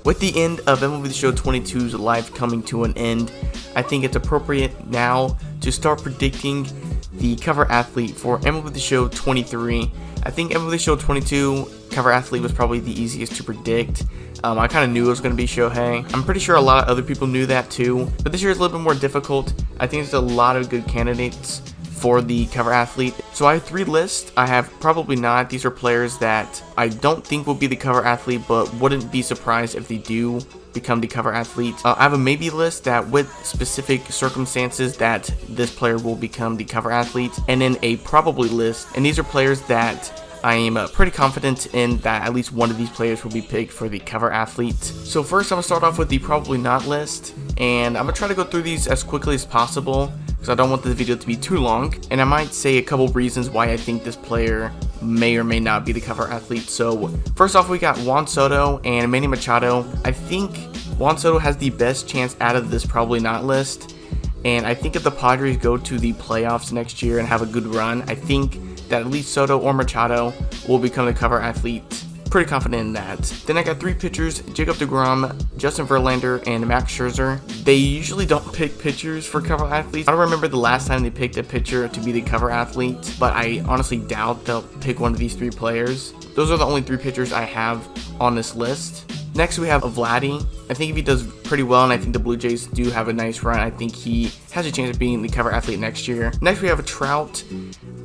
With the end of MLB the Show 22's life coming to an end, I think it's appropriate now to start predicting the cover athlete for MLB the Show 23. I think MLB the Show 22 cover athlete was probably the easiest to predict. I kind of knew it was going to be Shohei. I'm pretty sure a lot of other people knew that too, but this year is a little bit more difficult. I think there's a lot of good candidates for the cover athlete. So I have 3 lists. I have probably not. These are players that I don't think will be the cover athlete, but wouldn't be surprised if they do become the cover athlete. I have a maybe list that with specific circumstances that this player will become the cover athlete, and then a probably list, and these are players that I am pretty confident in that at least one of these players will be picked for the cover athlete. So first I'm going to start off with the probably not list, and I'm going to try to go through these as quickly as possible because I don't want this video to be too long, and I might say a couple reasons why I think this player may or may not be the cover athlete. So first off, we got Juan Soto and Manny Machado. I think Juan Soto has the best chance out of this probably not list, and I think if the Padres go to the playoffs next year and have a good run, I think that at least Soto or Machado will become the cover athlete. Pretty confident in that. Then I got 3 pitchers: Jacob deGrom, Justin Verlander, and Max Scherzer. They usually don't pick pitchers for cover athletes. I don't remember the last time they picked a pitcher to be the cover athlete, but I honestly doubt they'll pick one of these 3 players. Those are the only 3 pitchers I have on this list. Next we have Vladdy. I think if he does pretty well, and I think the Blue Jays do have a nice run, I think he has a chance of being the cover athlete next year. Next we have a Trout.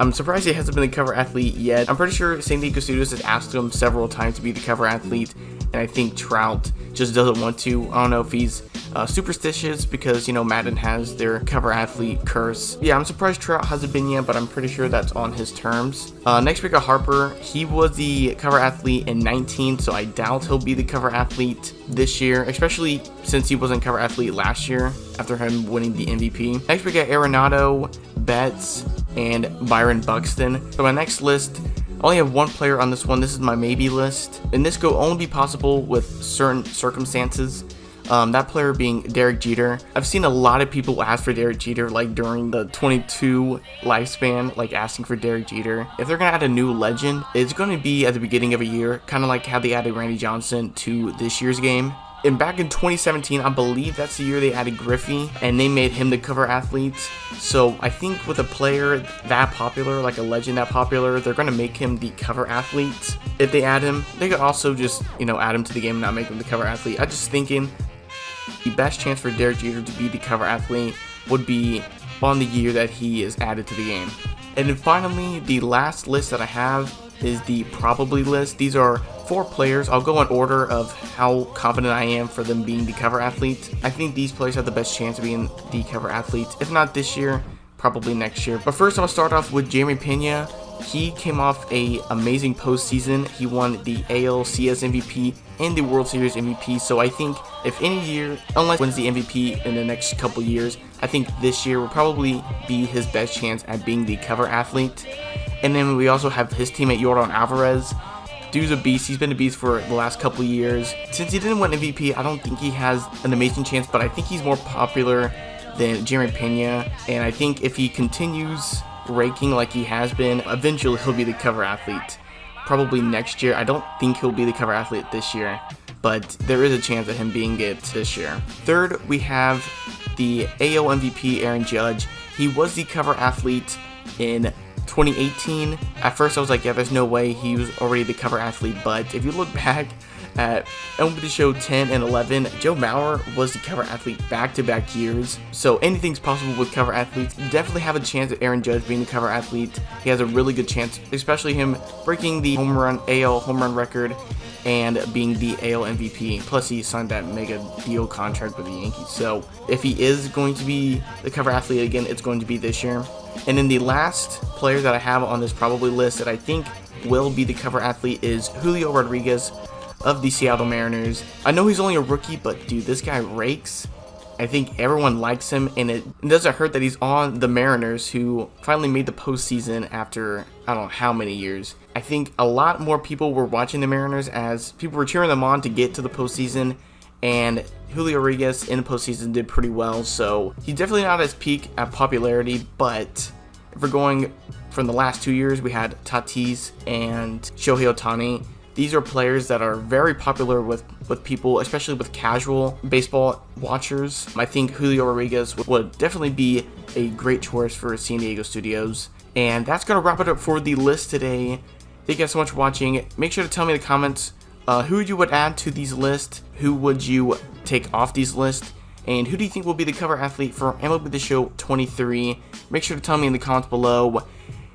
I'm surprised he hasn't been the cover athlete yet. I'm pretty sure St. Diego Studios has asked him several times to be the cover athlete, and I think Trout just doesn't want to. I don't know if he's superstitious because, you know, Madden has their cover athlete curse. Yeah, I'm surprised Trout hasn't been yet, but I'm pretty sure that's on his terms. Next we got Harper. He was the cover athlete in 19, so I doubt he'll be the cover athlete this year, especially since he wasn't cover athlete last year after him winning the MVP. Next we got Arenado, Betts, and Byron Buxton. So my next list, I only have 1 player on this one. This is my maybe list, and this could only be possible with certain circumstances. That player being Derek Jeter. I've seen a lot of people ask for Derek Jeter, like during the 22 lifespan, like asking for Derek Jeter. If they're gonna add a new legend, it's gonna be at the beginning of a year, kind of like how they added Randy Johnson to this year's game. And back in 2017, I believe that's the year they added Griffey, and they made him the cover athlete. So I think with a player that popular, like a legend that popular, they're going to make him the cover athlete. If they add him, they could also just, you know, add him to the game and not make him the cover athlete. I'm just thinking the best chance for Derek Jeter to be the cover athlete would be on the year that he is added to the game. And then finally, the last list that I have is the probably list. These are 4 players. I'll go in order of how confident I am for them being the cover athlete. I think these players have the best chance of being the cover athlete. If not this year, probably next year. But first I'm going to start off with Jeremy Pena. He came off a amazing postseason. He won the ALCS MVP and the World Series MVP. So I think if any year, unless he wins the MVP in the next couple years, I think this year will probably be his best chance at being the cover athlete. And then we also have his teammate Yordan Alvarez. Dude's a beast. He's been a beast for the last couple of years. Since he didn't win MVP, I don't think he has an amazing chance, but I think he's more popular than Jeremy Pena. And I think if he continues raking like he has been, eventually he'll be the cover athlete. Probably next year. I don't think he'll be the cover athlete this year, but there is a chance of him being it this year. Third, we have the AL MVP Aaron Judge. He was the cover athlete in 2018. At first I was like, yeah, there's no way he was already the cover athlete, but if you look back at MLB the Show 10 and 11, Joe Mauer was the cover athlete back-to-back years. So anything's possible with cover athletes. You definitely have a chance of Aaron Judge being the cover athlete. He has a really good chance, especially him breaking the AL home run record and being the AL MVP. Plus he signed that mega deal contract with the Yankees. So if he is going to be the cover athlete again, it's going to be this year. And then the last player that I have on this probably list that I think will be the cover athlete is Julio Rodriguez of the Seattle Mariners. I know he's only a rookie, but dude, this guy rakes. I think everyone likes him, and it doesn't hurt that he's on the Mariners, who finally made the postseason after I don't know how many years. I think a lot more people were watching the Mariners as people were cheering them on to get to the postseason, and Julio Rodriguez in the postseason did pretty well, so he's definitely not at his peak at popularity, but if we're going from the last 2 years, we had Tatis and Shohei Ohtani. These are players that are very popular with people, especially with casual baseball watchers. I think Julio Rodriguez would definitely be a great choice for San Diego Studios. And that's going to wrap it up for the list today. Thank you guys so much for watching. Make sure to tell me in the comments who you would add to these lists, who would you take off these lists, and who do you think will be the cover athlete for MLB the Show 23. Make sure to tell me in the comments below.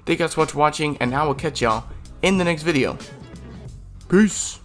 Thank you guys so much for watching, and now we'll catch y'all in the next video. Peace.